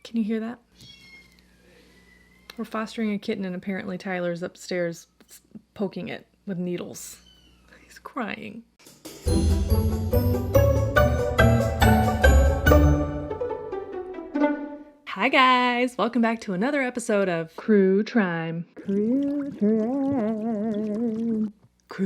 Can you hear that? We're fostering a kitten and apparently Tyler's upstairs poking it with needles. He's crying. Hi guys! Welcome back to another episode of Crue Trime. Crue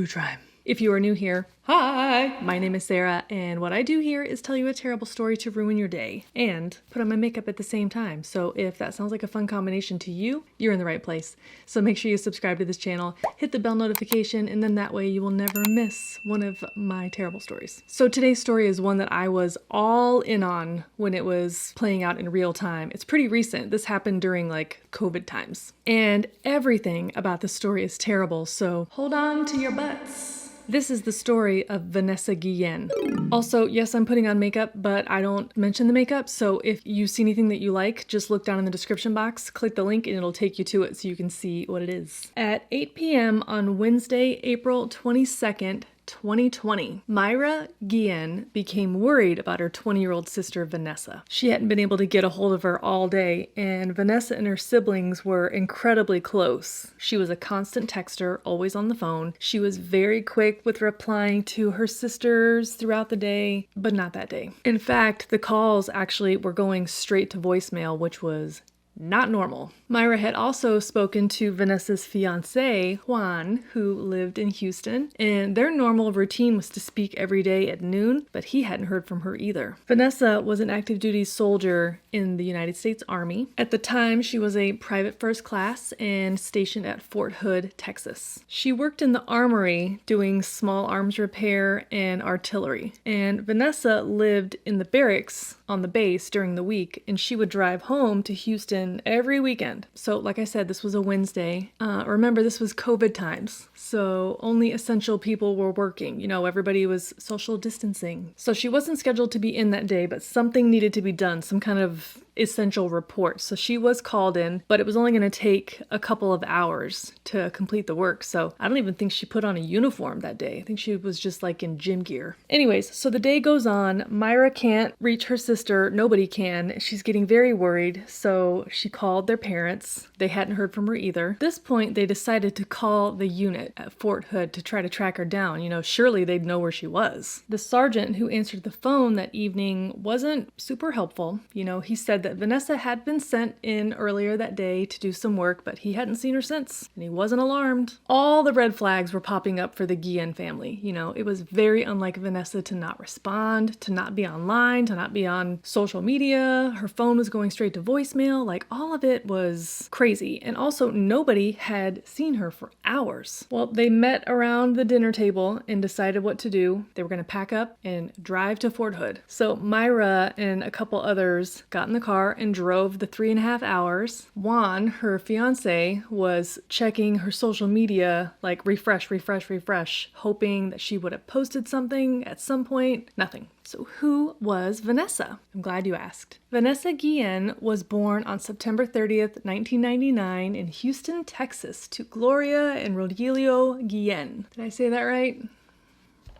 Trime. If you are new here, hi! My name is Sarah, and what I do here is tell you a terrible story to ruin your day and put on my makeup at the same time. So if that sounds like a fun combination to you, you're in the right place. So make sure you subscribe to this channel, hit the bell notification, and then that way you will never miss one of my terrible stories. So today's story is one that I was all in on when it was playing out in real time. It's pretty recent. This happened during like COVID times. And everything about this story is terrible, so hold on to your butts. This is the story of Vanessa Guillen. Also, yes, I'm putting on makeup, but I don't mention the makeup, so if you see anything that you like, just look down in the description box, click the link, and it'll take you to it so you can see what it is. At 8 p.m. on Wednesday, April 22nd, 2020, Myra Guillen became worried about her 20-year-old sister Vanessa. She hadn't been able to get a hold of her all day, and Vanessa and her siblings were incredibly close. She was a constant texter, always on the phone. She was very quick with replying to her sisters throughout the day, but not that day. In fact, the calls actually were going straight to voicemail, which was not normal. Myra had also spoken to Vanessa's fiancé, Juan, who lived in Houston, and their normal routine was to speak every day at noon, but he hadn't heard from her either. Vanessa was an active duty soldier in the United States Army. At the time, she was a private first class and stationed at Fort Hood, Texas. She worked in the armory doing small arms repair and artillery, and Vanessa lived in the barracks on the base during the week, and she would drive home to Houston every weekend. So like I said, this was a Wednesday. Remember, this was COVID times, so only essential people were working. You know, everybody was social distancing. So she wasn't scheduled to be in that day, but something needed to be done, some kind of essential report. So she was called in, but it was only going to take a couple of hours to complete the work. So I don't even think she put on a uniform that day. I think she was just like in gym gear. Anyways, so the day goes on. Myra can't reach her sister. Nobody can. She's getting very worried. So she called their parents. They hadn't heard from her either. At this point, they decided to call the unit at Fort Hood to try to track her down. You know, surely they'd know where she was. The sergeant who answered the phone that evening wasn't super helpful. You know, he said that Vanessa had been sent in earlier that day to do some work, but he hadn't seen her since, and he wasn't alarmed. All the red flags were popping up for the Guillen family. You know, it was very unlike Vanessa to not respond, to not be online, to not be on social media. Her phone was going straight to voicemail. Like, all of it was crazy. And also, nobody had seen her for hours. Well, they met around the dinner table and decided what to do. They were going to pack up and drive to Fort Hood. So Myra and a couple others got in the car and drove the 3.5 hours. Juan, her fiance, was checking her social media, like refresh, hoping that she would have posted something at some point. Nothing. So who was Vanessa? I'm glad you asked. Vanessa Guillen was born on September 30th, 1999 in Houston, Texas, to Gloria and Rogelio Guillen. Did I say that right?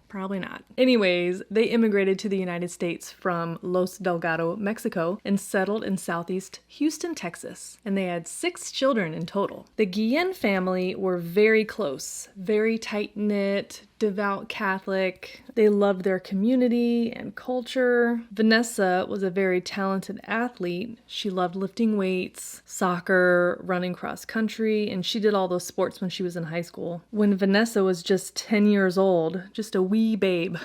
Probably not. Anyways, they immigrated to the United States from Los Delgado, Mexico, and settled in southeast Houston, Texas. And they had 6 children in total. The Guillen family were very close, very tight-knit, devout Catholic. They loved their community and culture. Vanessa was a very talented athlete. She loved lifting weights, soccer, running cross country, and she did all those sports when she was in high school. When Vanessa was just 10 years old, just a wee babe,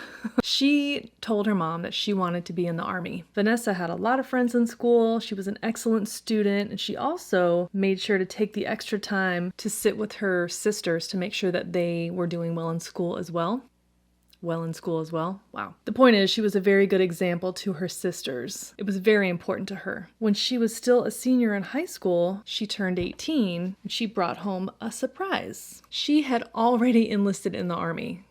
she told her mom that she wanted to be in the Army. Vanessa had a lot of friends in school. She was an excellent student, and she also made sure to take the extra time to sit with her sisters to make sure that they were doing well in school as well. Wow. The point is, she was a very good example to her sisters. It was very important to her. When she was still a senior in high school, she turned 18 and she brought home a surprise. She had already enlisted in the Army.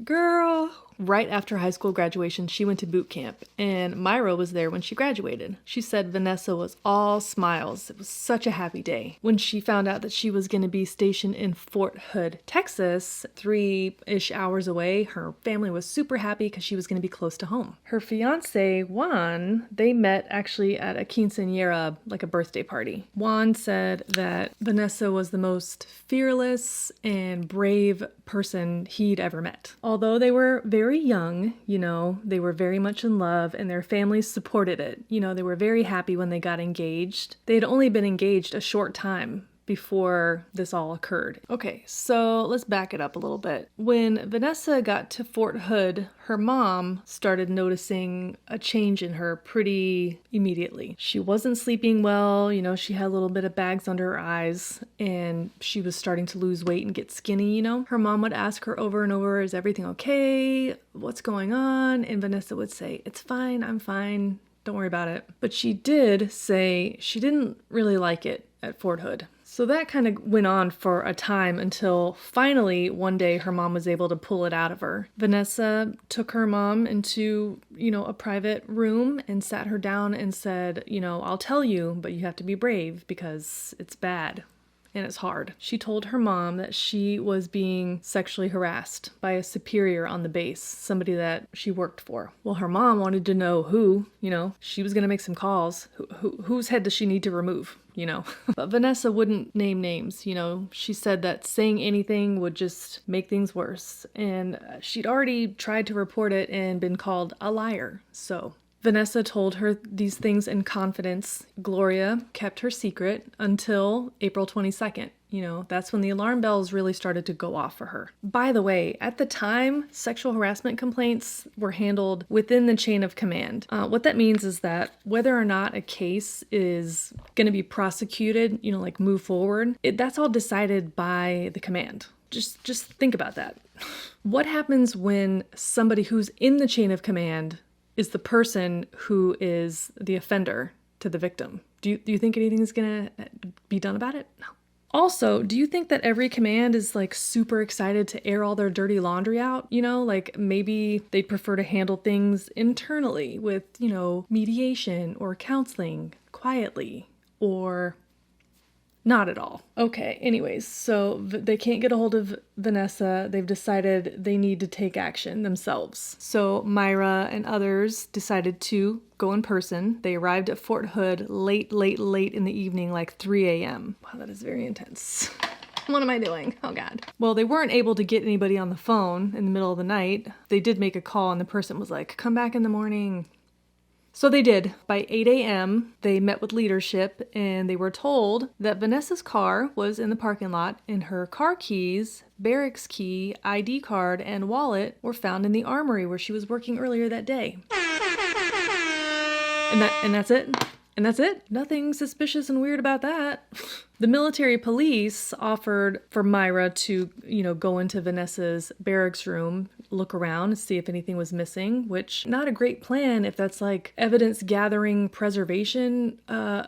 Girl, right after high school graduation, she went to boot camp, and Myra was there when she graduated. She said Vanessa was all smiles. It was such a happy day. When she found out that she was going to be stationed in Fort Hood, Texas, 3-ish hours away, her family was super happy because she was going to be close to home. Her fiance, Juan, they met actually at a quinceañera, like a birthday party. Juan said that Vanessa was the most fearless and brave person he'd ever met. Although they were very young, they were very much in love and their families supported it. They were very happy when they got engaged. They had only been engaged a short time before this all occurred. Okay, so let's back it up a little bit. When Vanessa got to Fort Hood, her mom started noticing a change in her pretty immediately. She wasn't sleeping well, she had a little bit of bags under her eyes, and she was starting to lose weight and get skinny, Her mom would ask her over and over, is everything okay? What's going on? And Vanessa would say, it's fine, I'm fine, don't worry about it. But she did say she didn't really like it at Fort Hood. So that kind of went on for a time until finally one day her mom was able to pull it out of her. Vanessa took her mom into, a private room and sat her down and said, I'll tell you, but you have to be brave because it's bad. And it's hard. She told her mom that she was being sexually harassed by a superior on the base, somebody that she worked for. Well, her mom wanted to know who, she was going to make some calls. Whose head does she need to remove, But Vanessa wouldn't name names, She said that saying anything would just make things worse. And she'd already tried to report it and been called a liar, so... Vanessa told her these things in confidence. Gloria kept her secret until April 22nd. That's when the alarm bells really started to go off for her. By the way, at the time, sexual harassment complaints were handled within the chain of command. What that means is that whether or not a case is going to be prosecuted, move forward, that's all decided by the command. Just think about that. What happens when somebody who's in the chain of command is the person who is the offender to the victim? Do you think anything is going to be done about it? No. Also, do you think that every command is super excited to air all their dirty laundry out? Maybe they'd prefer to handle things internally with, mediation or counseling quietly, or not at all. Okay, anyways, so they can't get a hold of Vanessa. They've decided they need to take action themselves. So Myra and others decided to go in person. They arrived at Fort Hood late in the evening, 3 a.m. Wow, that is very intense. What am I doing? Oh, God. Well, they weren't able to get anybody on the phone in the middle of the night. They did make a call, and the person was like, come back in the morning. So they did. By 8 a.m., they met with leadership, and they were told that Vanessa's car was in the parking lot, and her car keys, barracks key, ID card, and wallet were found in the armory where she was working earlier that day. And that's it? And that's it? Nothing suspicious and weird about that. The military police offered for Myra to, go into Vanessa's barracks room, look around, see if anything was missing, which not a great plan if that's evidence gathering preservation. Now,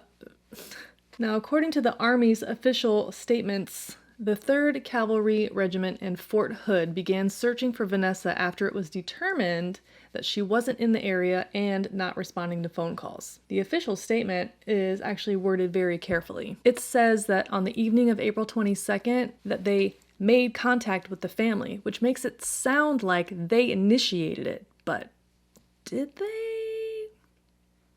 according to the Army's official statements, the 3rd Cavalry Regiment in Fort Hood began searching for Vanessa after it was determined that she wasn't in the area and not responding to phone calls. The official statement is actually worded very carefully. It says that on the evening of April 22nd, that they made contact with the family, which makes it sound like they initiated it, but did they?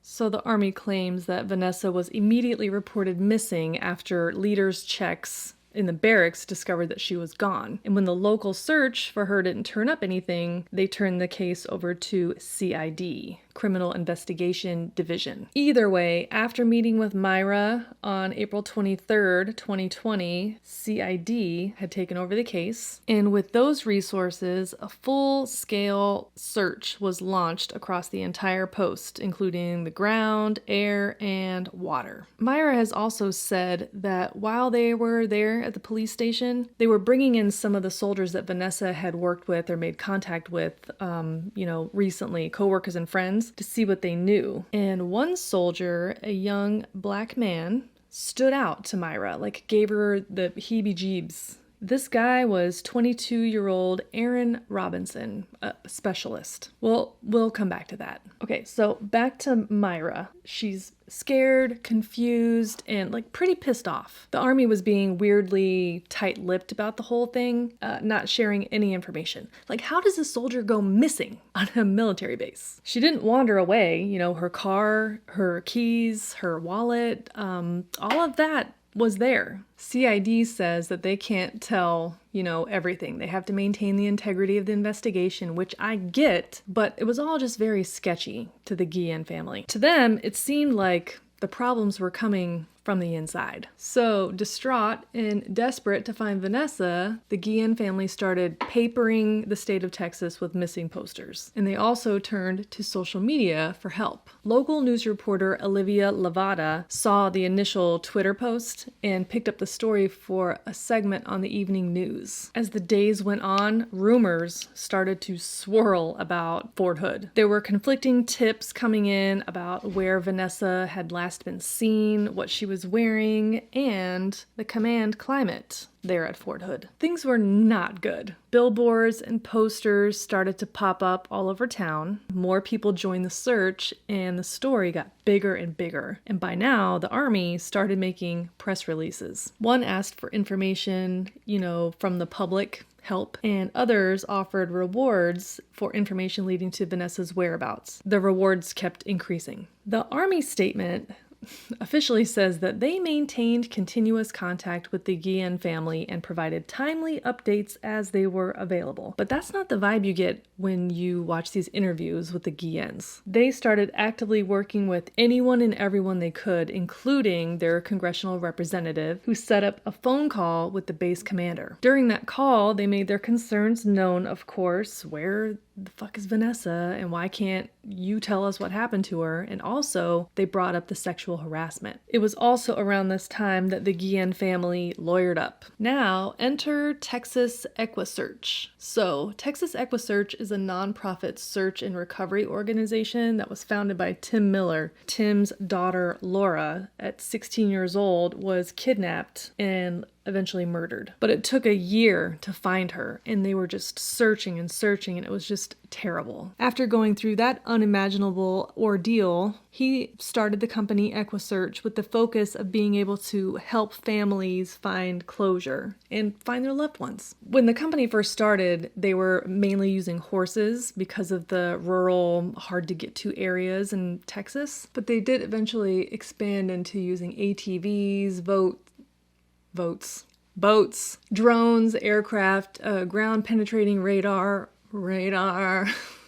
So the Army claims that Vanessa was immediately reported missing after leaders' checks in the barracks discovered that she was gone. And when the local search for her didn't turn up anything, they turned the case over to CID, Criminal Investigation Division. Either way, after meeting with Myra on April 23rd, 2020, CID had taken over the case. And with those resources, a full-scale search was launched across the entire post, including the ground, air, and water. Myra has also said that while they were there at the police station, they were bringing in some of the soldiers that Vanessa had worked with or made contact with, recently, coworkers and friends, to see what they knew. And one soldier, a young black man, stood out to Myra, gave her the heebie-jeebs, This guy was 22-year-old Aaron Robinson, a specialist. Well, we'll come back to that. Okay, so back to Myra. She's scared, confused, and like pretty pissed off. The army was being weirdly tight-lipped about the whole thing, not sharing any information. Like, how does a soldier go missing on a military base? She didn't wander away. You know, her car, her keys, her wallet, all of that was there. CID says that they can't tell, everything. They have to maintain the integrity of the investigation, which I get, but it was all just very sketchy to the Guillen family. To them, it seemed like the problems were coming from the inside. So, distraught and desperate to find Vanessa, the Guillen family started papering the state of Texas with missing posters. And they also turned to social media for help. Local news reporter Olivia Lavada saw the initial Twitter post and picked up the story for a segment on the evening news. As the days went on, rumors started to swirl about Fort Hood. There were conflicting tips coming in about where Vanessa had last been seen, what she was wearing, and the command climate there at Fort Hood. Things were not good. Billboards and posters started to pop up all over town. More people joined the search, and the story got bigger and bigger. And by now, the army started making press releases. One asked for information, from the public, help, and others offered rewards for information leading to Vanessa's whereabouts. The rewards kept increasing. The army statement officially says that they maintained continuous contact with the Guillen family and provided timely updates as they were available. But that's not the vibe you get when you watch these interviews with the Guillens. They started actively working with anyone and everyone they could, including their congressional representative, who set up a phone call with the base commander. During that call, they made their concerns known, of course. Where the fuck is Vanessa, and why can't you tell us what happened to her? And also, they brought up the sexual harassment. It was also around this time that the Guillen family lawyered up. Now, enter Texas EquiSearch. So, Texas EquiSearch is a nonprofit search and recovery organization that was founded by Tim Miller. Tim's daughter, Laura, at 16 years old, was kidnapped and eventually murdered. But it took a year to find her, and they were just searching and searching, and it was just terrible. After going through that unimaginable ordeal, he started the company EquiSearch with the focus of being able to help families find closure and find their loved ones. When the company first started, they were mainly using horses because of the rural, hard-to-get-to areas in Texas, but they did eventually expand into using ATVs, boats, drones, aircraft, ground-penetrating radar,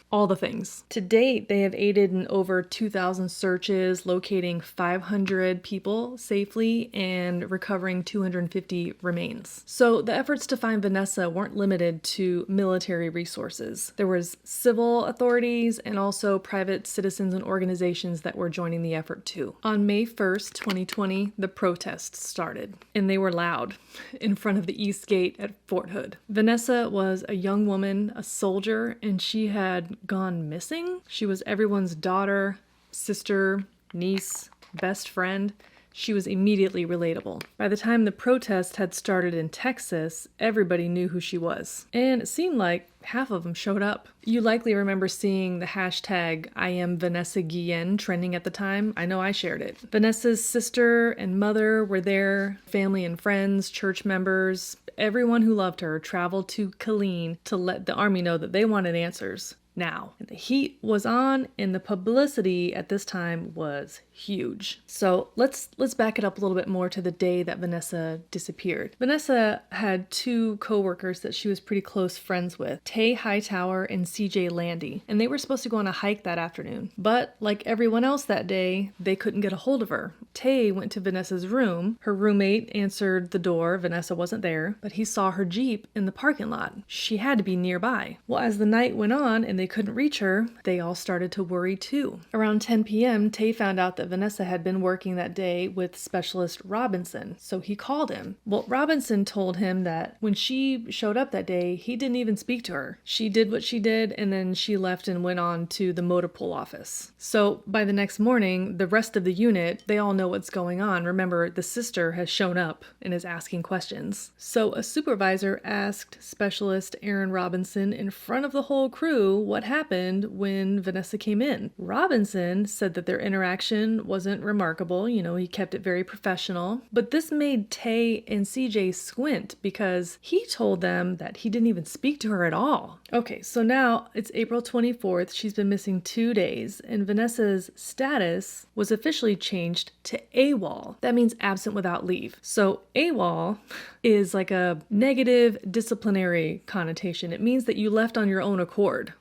all the things. To date, they have aided in over 2,000 searches, locating 500 people safely and recovering 250 remains. So the efforts to find Vanessa weren't limited to military resources. There was civil authorities and also private citizens and organizations that were joining the effort too. On May 1st, 2020, the protests started, and they were loud in front of the East Gate at Fort Hood. Vanessa was a young woman, a soldier, and she had gone missing. She was everyone's daughter, sister, niece, best friend. She was immediately relatable. By the time the protest had started in Texas, everybody knew who she was. And it seemed like half of them showed up. You likely remember seeing the hashtag #IamVanessaGuillen trending at the time. I know I shared it. Vanessa's sister and mother were there, family and friends, church members. Everyone who loved her traveled to Killeen to let the army know that they wanted answers now. And the heat was on, and the publicity at this time was huge. So let's back it up a little bit more to the day that Vanessa disappeared. Vanessa had two co-workers that she was pretty close friends with, Tay Hightower and CJ Landy, and they were supposed to go on a hike that afternoon. But like everyone else that day, they couldn't get a hold of her. Tay went to Vanessa's room. Her roommate answered the door. Vanessa wasn't there, but he saw her Jeep in the parking lot. She had to be nearby. Well, as the night went on and they they couldn't reach her, they all started to worry too. Around 10 p.m., Tay found out that Vanessa had been working that day with Specialist Robinson, so he called him. Well, Robinson told him that when she showed up that day, he didn't even speak to her. She did what she did, and then she left and went on to the motor pool office. So by the next morning, the rest of the unit, they all know what's going on. Remember, the sister has shown up and is asking questions. So a supervisor asked Specialist Aaron Robinson in front of the whole crew what happened when Vanessa came in. Robinson said that their interaction wasn't remarkable. He kept it very professional. But this made Tay and CJ squint because he told them that he didn't even speak to her at all. Okay, so now it's April 24th. She's been missing 2 days, and Vanessa's status was officially changed to AWOL. That means absent without leave. So AWOL is like a negative disciplinary connotation. It means that you left on your own accord.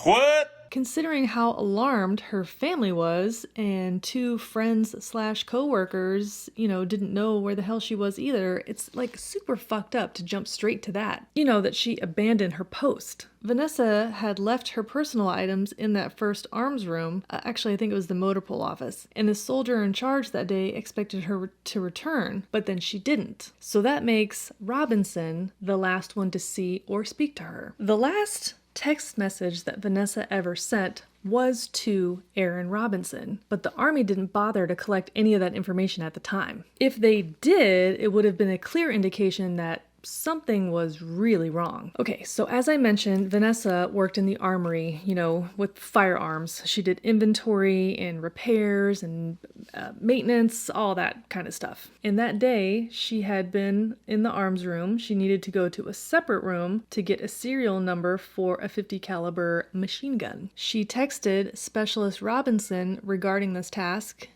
What? Considering how alarmed her family was, and 2 friends/co-workers, didn't know where the hell she was either, it's like super fucked up to jump straight to that. That she abandoned her post. Vanessa had left her personal items in that first arms room. Actually, I think it was the motor pool office. And the soldier in charge that day expected her to return, but then she didn't. So that makes Robinson the last one to see or speak to her. The last text message that Vanessa ever sent was to Aaron Robinson, but the Army didn't bother to collect any of that information at the time. If they did, it would have been a clear indication that something was really wrong. Okay, so as I mentioned, Vanessa worked in the armory, with firearms. She did inventory and repairs and maintenance, all that kind of stuff. And that day, she had been in the arms room. She needed to go to a separate room to get a serial number for a .50 caliber machine gun. She texted Specialist Robinson regarding this task.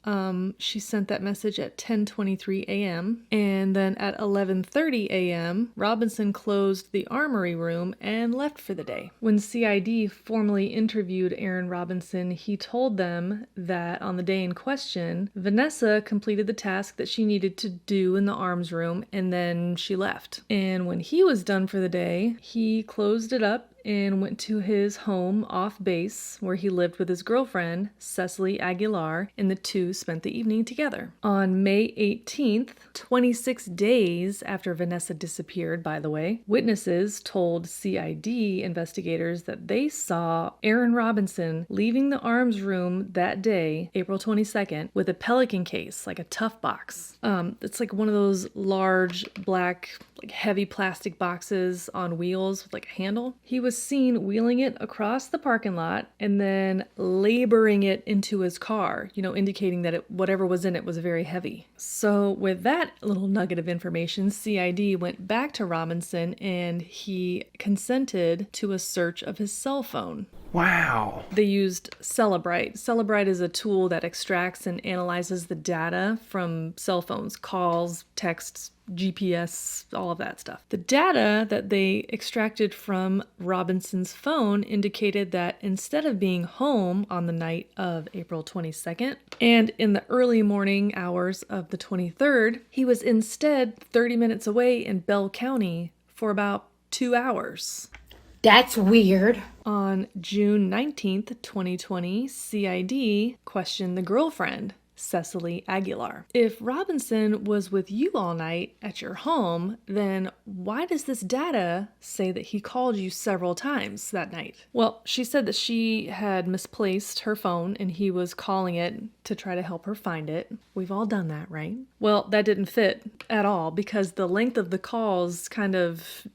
She sent that message at 10:23 a.m. and then at 11:30 a.m. Robinson closed the armory room and left for the day. When CID formally interviewed Aaron Robinson, he told them that on the day in question, Vanessa completed the task that she needed to do in the arms room, and then she left. And when he was done for the day, he closed it up and went to his home off base where he lived with his girlfriend, Cecily Aguilar, and the two spent the evening together. On May 18th, 26 days after Vanessa disappeared, by the way, witnesses told CID investigators that they saw Aaron Robinson leaving the arms room that day, April 22nd, with a Pelican case, like a tough box. It's like one of those large black, heavy plastic boxes on wheels with a handle. He was seen wheeling it across the parking lot and then laboring it into his car, indicating that whatever was in it was very heavy. So with that little nugget of information, CID went back to Robinson and he consented to a search of his cell phone. Wow. They used Cellebrite. Cellebrite is a tool that extracts and analyzes the data from cell phones, calls, texts, GPS, all of that stuff. The data that they extracted from Robinson's phone indicated that instead of being home on the night of April 22nd and in the early morning hours of the 23rd, he was instead 30 minutes away in Bell County for about 2 hours. That's weird. On June 19th, 2020, CID questioned the girlfriend, Cecily Aguilar. If Robinson was with you all night at your home, then why does this data say that he called you several times that night? Well, she said that she had misplaced her phone and he was calling it to try to help her find it. We've all done that, right? Well, that didn't fit at all because the length of the calls kind of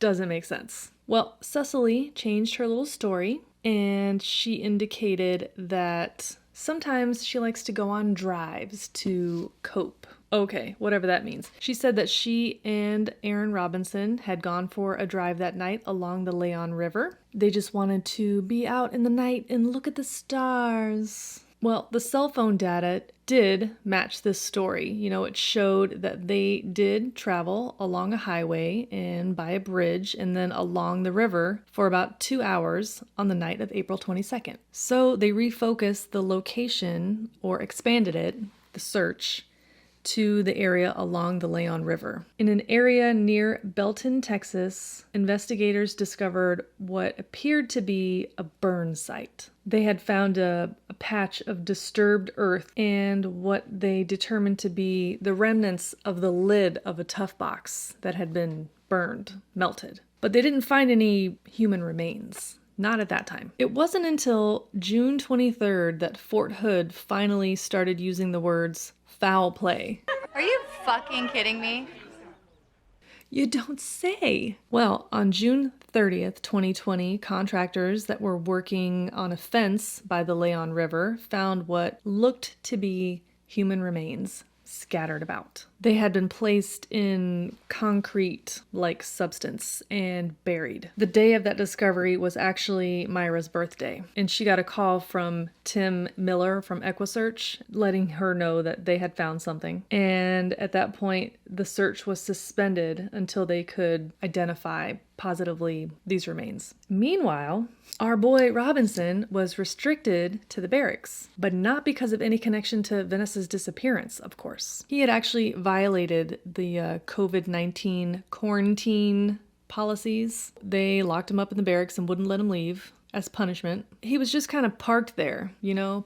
doesn't make sense. Well, Cecily changed her little story and she indicated that sometimes she likes to go on drives to cope. Okay, whatever that means. She said that she and Aaron Robinson had gone for a drive that night along the Leon River. They just wanted to be out in the night and look at the stars. Well, the cell phone data did match this story. It showed that they did travel along a highway and by a bridge and then along the river for about 2 hours on the night of April 22nd. So they refocused the location or expanded it, the search, to the area along the Leon River. In an area near Belton, Texas, investigators discovered what appeared to be a burn site. They had found a patch of disturbed earth and what they determined to be the remnants of the lid of a tough box that had been burned, melted. But they didn't find any human remains. Not at that time. It wasn't until June 23rd that Fort Hood finally started using the words foul play. Are you fucking kidding me? You don't say. Well, on June 30th, 2020, contractors that were working on a fence by the Leon River found what looked to be human remains scattered about. They had been placed in concrete-like substance and buried. The day of that discovery was actually Myra's birthday, and she got a call from Tim Miller from EquiSearch letting her know that they had found something. And at that point, the search was suspended until they could identify positively these remains. Meanwhile, our boy Robinson was restricted to the barracks, but not because of any connection to Vanessa's disappearance, of course. He had actually violated the COVID-19 quarantine policies. They locked him up in the barracks and wouldn't let him leave as punishment. He was just kind of parked there,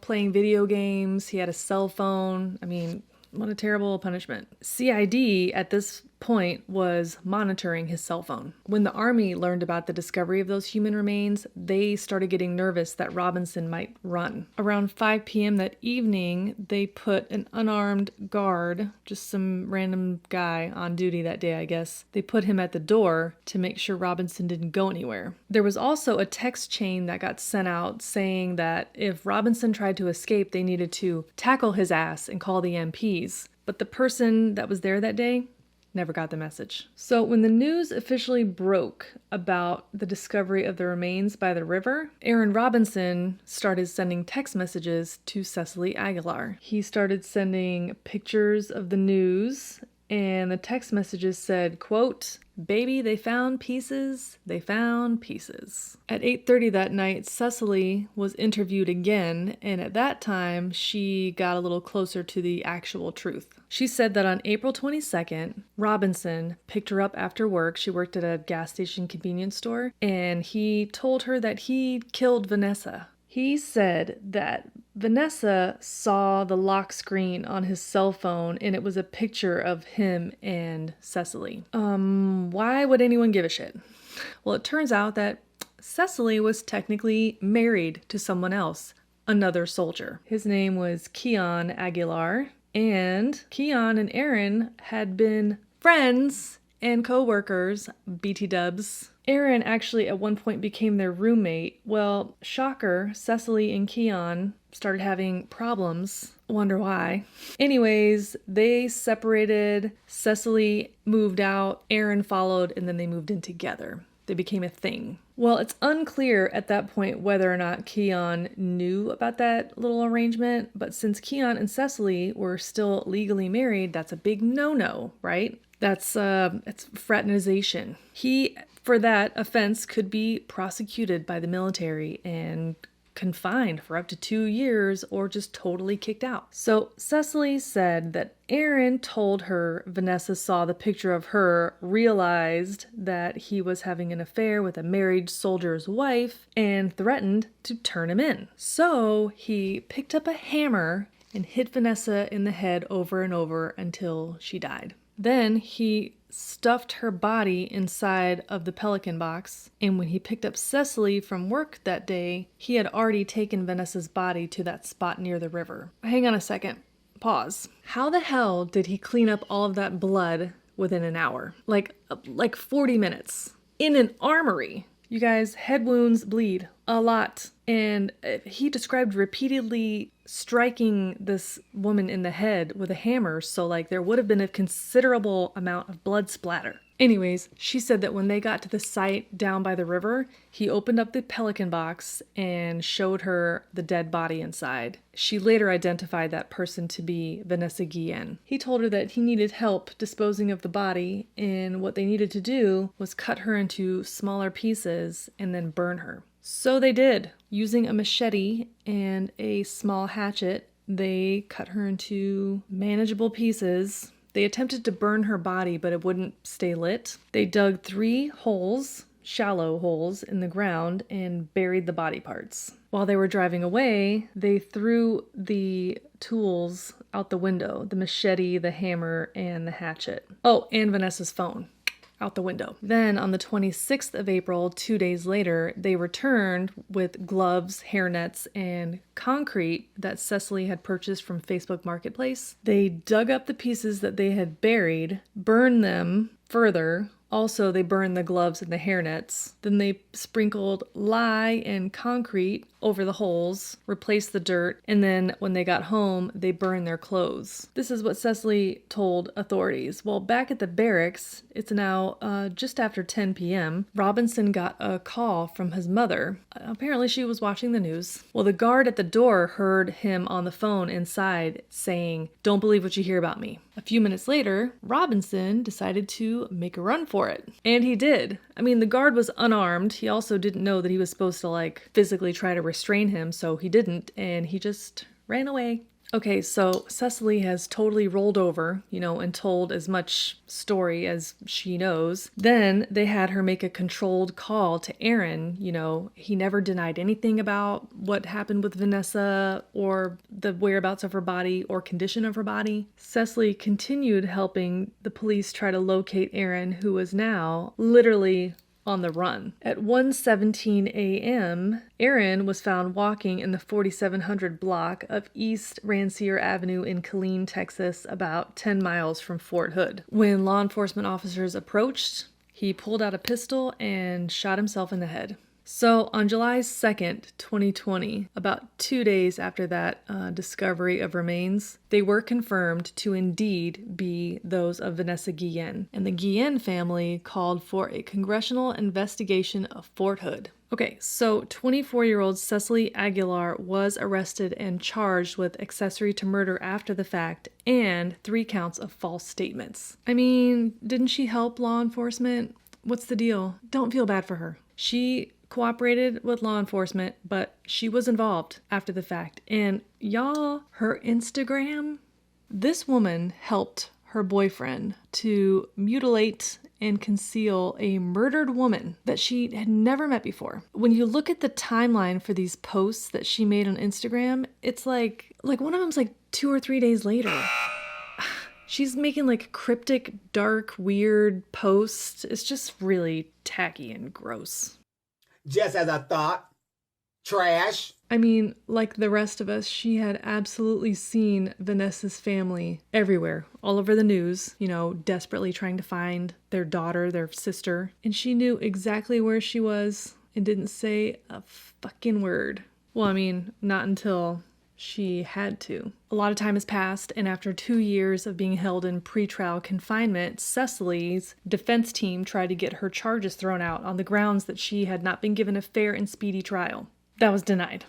playing video games. He had a cell phone. I mean, what a terrible punishment. CID at this point was monitoring his cell phone. When the Army learned about the discovery of those human remains, they started getting nervous that Robinson might run. Around 5 p.m. that evening, they put an unarmed guard, just some random guy on duty that day, I guess. They put him at the door to make sure Robinson didn't go anywhere. There was also a text chain that got sent out saying that if Robinson tried to escape, they needed to tackle his ass and call the MPs. But the person that was there that day never got the message. So when the news officially broke about the discovery of the remains by the river, Aaron Robinson started sending text messages to Cecily Aguilar. He started sending pictures of the news, and the text messages said, quote, "Baby, they found pieces. They found pieces." At 8:30 that night, Cecily was interviewed again, and at that time, she got a little closer to the actual truth. She said that on April 22nd, Robinson picked her up after work. She worked at a gas station convenience store, and he told her that he killed Vanessa. He said that Vanessa saw the lock screen on his cell phone and it was a picture of him and Cecily. Why would anyone give a shit? Well, it turns out that Cecily was technically married to someone else, another soldier. His name was Keon Aguilar, and Keon and Aaron had been friends and co-workers, BT dubs. Aaron actually at one point became their roommate. Well, shocker, Cecily and Keon started having problems. Wonder why. Anyways, they separated. Cecily moved out. Aaron followed, and then they moved in together. They became a thing. Well, it's unclear at that point whether or not Keon knew about that little arrangement, but since Keon and Cecily were still legally married, that's a big no-no, right? It's fraternization. He, for that offense, could be prosecuted by the military and confined for up to 2 years or just totally kicked out. So Cecily said that Aaron told her Vanessa saw the picture of her, realized that he was having an affair with a married soldier's wife, and threatened to turn him in. So he picked up a hammer and hit Vanessa in the head over and over until she died. Then he stuffed her body inside of the Pelican box, and when he picked up Cecily from work that day, he had already taken Vanessa's body to that spot near the river. Hang on a second. Pause. How the hell did he clean up all of that blood within an hour? Like 40 minutes. In an armory. You guys, head wounds bleed a lot. And he described repeatedly striking this woman in the head with a hammer, so there would have been a considerable amount of blood splatter. Anyways, she said that when they got to the site down by the river, he opened up the Pelican box and showed her the dead body inside. She later identified that person to be Vanessa Guillen. He told her that he needed help disposing of the body, and what they needed to do was cut her into smaller pieces and then burn her. So they did, using a machete and a small hatchet. They cut her into manageable pieces. They attempted to burn her body, but it wouldn't stay lit. They dug 3 holes, shallow holes, in the ground and buried the body parts. While they were driving away, they threw the tools out the window, the machete, the hammer, and the hatchet. Oh, and Vanessa's phone out the window. Then on the 26th of April, 2 days later, they returned with gloves, hairnets, and concrete that Cecily had purchased from Facebook Marketplace. They dug up the pieces that they had buried, burned them further. Also, they burned the gloves and the hairnets. Then they sprinkled lye and concrete over the holes, replaced the dirt, and then when they got home, they burned their clothes. This is what Cecily told authorities. Well, back at the barracks, it's now just after 10 p.m., Robinson got a call from his mother. Apparently, she was watching the news. Well, the guard at the door heard him on the phone inside saying, "Don't believe what you hear about me." A few minutes later, Robinson decided to make a run for it. And he did. I mean, the guard was unarmed. He also didn't know that he was supposed to, physically try to restrain him, so he didn't, and he just ran away. Okay, so Cecily has totally rolled over, and told as much story as she knows. Then they had her make a controlled call to Aaron. He never denied anything about what happened with Vanessa or the whereabouts of her body or condition of her body. Cecily continued helping the police try to locate Aaron, who was now literally on the run. At 1:17 a.m., Aaron was found walking in the 4700 block of East Rancier Avenue in Killeen, Texas, about 10 miles from Fort Hood. When law enforcement officers approached, he pulled out a pistol and shot himself in the head. So on July 2nd, 2020, about 2 days after that discovery of remains, they were confirmed to indeed be those of Vanessa Guillen. And the Guillen family called for a congressional investigation of Fort Hood. Okay, so 24-year-old Cecily Aguilar was arrested and charged with accessory to murder after the fact and 3 counts of false statements. I mean, didn't she help law enforcement? What's the deal? Don't feel bad for her. She cooperated with law enforcement, but she was involved after the fact. And y'all, her Instagram, this woman helped her boyfriend to mutilate and conceal a murdered woman that she had never met before. When you look at the timeline for these posts that she made on Instagram, it's like one of them's 2 or 3 days later. She's making cryptic, dark, weird posts. It's just really tacky and gross. Just as I thought. Trash. I mean, like the rest of us, she had absolutely seen Vanessa's family everywhere, all over the news, desperately trying to find their daughter, their sister. And she knew exactly where she was and didn't say a fucking word. Well, I mean, not until she had to. A lot of time has passed, and after 2 years of being held in pretrial confinement, Cecily's defense team tried to get her charges thrown out on the grounds that she had not been given a fair and speedy trial. That was denied.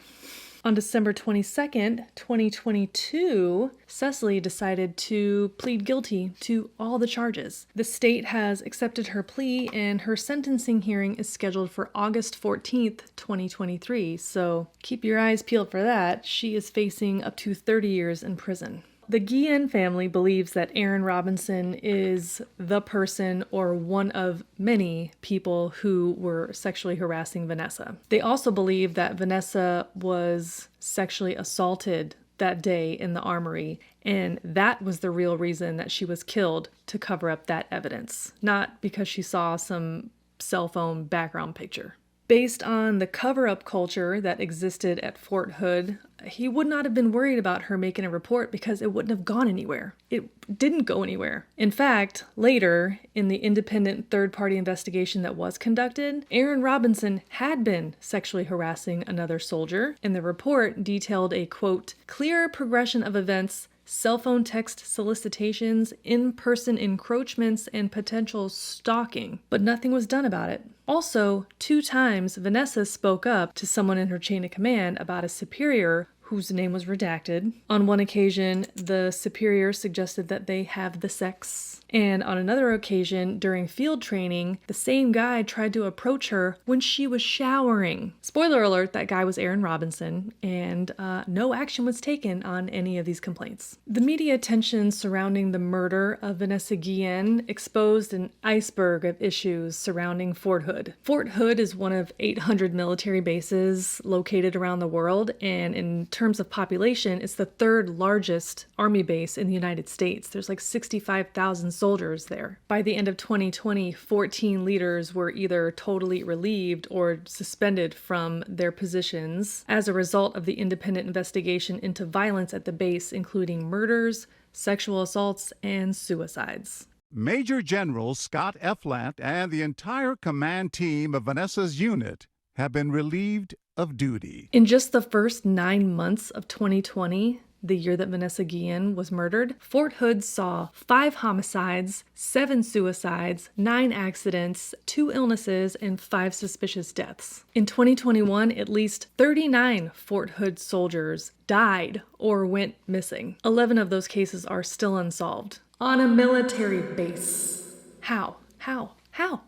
On December 22nd, 2022, Cecily decided to plead guilty to all the charges. The state has accepted her plea, and her sentencing hearing is scheduled for August 14th, 2023, so keep your eyes peeled for that. She is facing up to 30 years in prison. The Guillen family believes that Aaron Robinson is the person or one of many people who were sexually harassing Vanessa. They also believe that Vanessa was sexually assaulted that day in the armory, and that was the real reason that she was killed, to cover up that evidence, not because she saw some cell phone background picture. Based on the cover-up culture that existed at Fort Hood, he would not have been worried about her making a report because it wouldn't have gone anywhere. It didn't go anywhere. In fact, later, in the independent third-party investigation that was conducted, Aaron Robinson had been sexually harassing another soldier, and the report detailed a, quote, clear progression of events, cell phone text solicitations, in-person encroachments, and potential stalking, but nothing was done about it. Also, 2 times Vanessa spoke up to someone in her chain of command about a superior whose name was redacted. On one occasion, the superior suggested that they have the sex. And on another occasion, during field training, the same guy tried to approach her when she was showering. Spoiler alert, that guy was Aaron Robinson, and no action was taken on any of these complaints. The media attention surrounding the murder of Vanessa Guillen exposed an iceberg of issues surrounding Fort Hood. Fort Hood is one of 800 military bases located around the world, and in terms of population, it's the third largest army base in the United States. There's like 65,000 soldiers there. By the end of 2020, 14 leaders were either totally relieved or suspended from their positions as a result of the independent investigation into violence at the base, including murders, sexual assaults, and suicides. Major General Scott F. Lant and the entire command team of Vanessa's unit have been relieved of duty. In just the first 9 months of 2020, the year that Vanessa Guillen was murdered, Fort Hood saw 5 homicides, 7 suicides, 9 accidents, 2 illnesses, and 5 suspicious deaths. In 2021, at least 39 Fort Hood soldiers died or went missing. 11 of those cases are still unsolved. On a military base. How?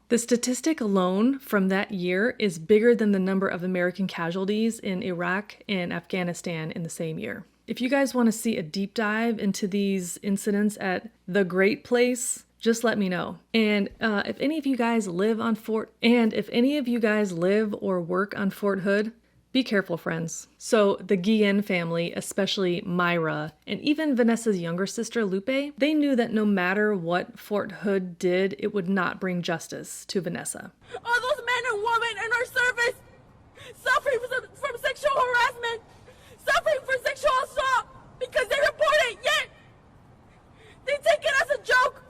The statistic alone from that year is bigger than the number of American casualties in Iraq and Afghanistan in the same year. If you guys want to see a deep dive into these incidents at the Great Place, just let me know. And if any of you guys live or work on Fort Hood, be careful, friends. So the Guillen family, especially Myra, and even Vanessa's younger sister, Lupe, they knew that no matter what Fort Hood did, it would not bring justice to Vanessa. All those men and women in our service suffering from sexual harassment, suffering from sexual assault because they report it, yet they take it as a joke.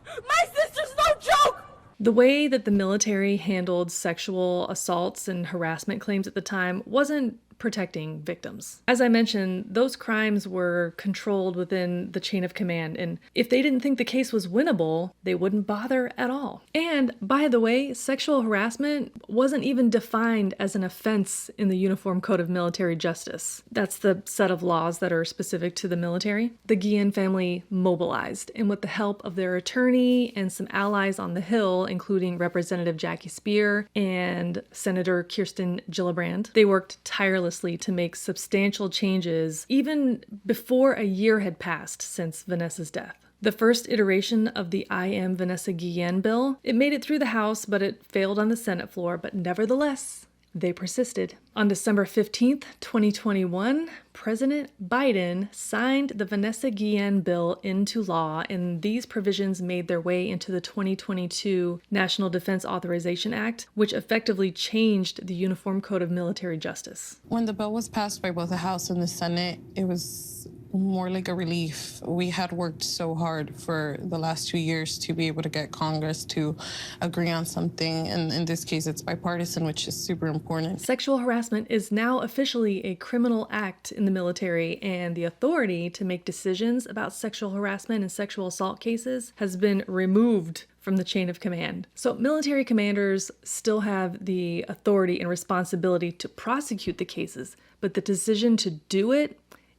My sister's no joke. The way that the military handled sexual assaults and harassment claims at the time wasn't protecting victims. As I mentioned, those crimes were controlled within the chain of command, and if they didn't think the case was winnable, they wouldn't bother at all. And by the way, sexual harassment wasn't even defined as an offense in the Uniform Code of Military Justice. That's the set of laws that are specific to the military. The Guillen family mobilized, and with the help of their attorney and some allies on the Hill, including Representative Jackie Speer and Senator Kirsten Gillibrand, they worked tirelessly to make substantial changes even before a year had passed since Vanessa's death. The first iteration of the I Am Vanessa Guillen bill, it made it through the House, but it failed on the Senate floor, but nevertheless, they persisted. On December 15th, 2021, President Biden signed the Vanessa Guillen bill into law, and these provisions made their way into the 2022 National Defense Authorization Act, which effectively changed the Uniform Code of Military Justice. When the bill was passed by both the House and the Senate, it was more like a relief. We had worked so hard for the last 2 years to be able to get Congress to agree on something, and in this case it's bipartisan, which is super important. Sexual harassment is now officially a criminal act in the military, and the authority to make decisions about sexual harassment and sexual assault cases has been removed from the chain of command. So military commanders still have the authority and responsibility to prosecute the cases, but the decision to do it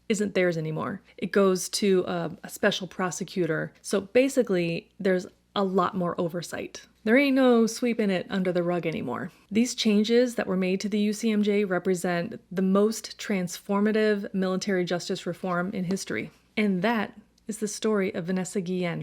isn't theirs anymore. It goes to a special prosecutor. So basically, there's a lot more oversight. There ain't no sweeping it under the rug anymore. These changes that were made to the UCMJ represent the most transformative military justice reform in history. And that is the story of Vanessa Guillen.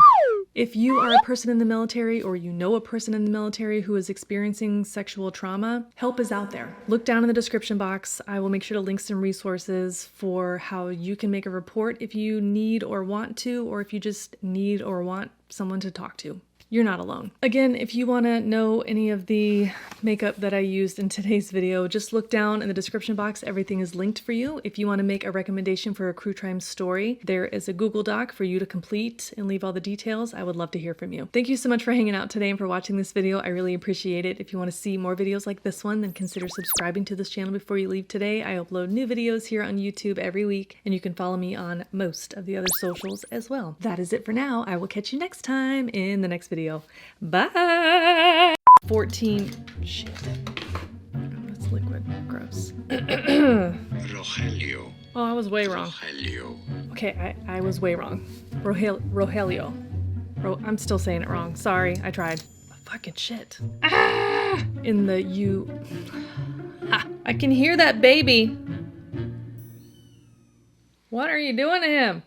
If you are a person in the military or you know a person in the military who is experiencing sexual trauma, help is out there. Look down in the description box. I will make sure to link some resources for how you can make a report if you need or want to, or if you just need or want someone to talk to. You're not alone. Again, if you want to know any of the makeup that I used in today's video, just look down in the description box. Everything is linked for you. If you want to make a recommendation for a Crue Trime story, there is a Google Doc for you to complete and leave all the details. I would love to hear from you. Thank you so much for hanging out today and for watching this video. I really appreciate it. If you want to see more videos like this one, then consider subscribing to this channel before you leave today. I upload new videos here on YouTube every week, and you can follow me on most of the other socials as well. That is it for now. I will catch you next time in the next video. Bye! 14. Shit. That's liquid. Gross. Rogelio. Oh, I was way wrong. Rogelio. Okay, I was way wrong. Rogelio. I'm still saying it wrong. Sorry, I tried. Fucking shit. Ah! In the U. Ah, I can hear that baby. What are you doing to him?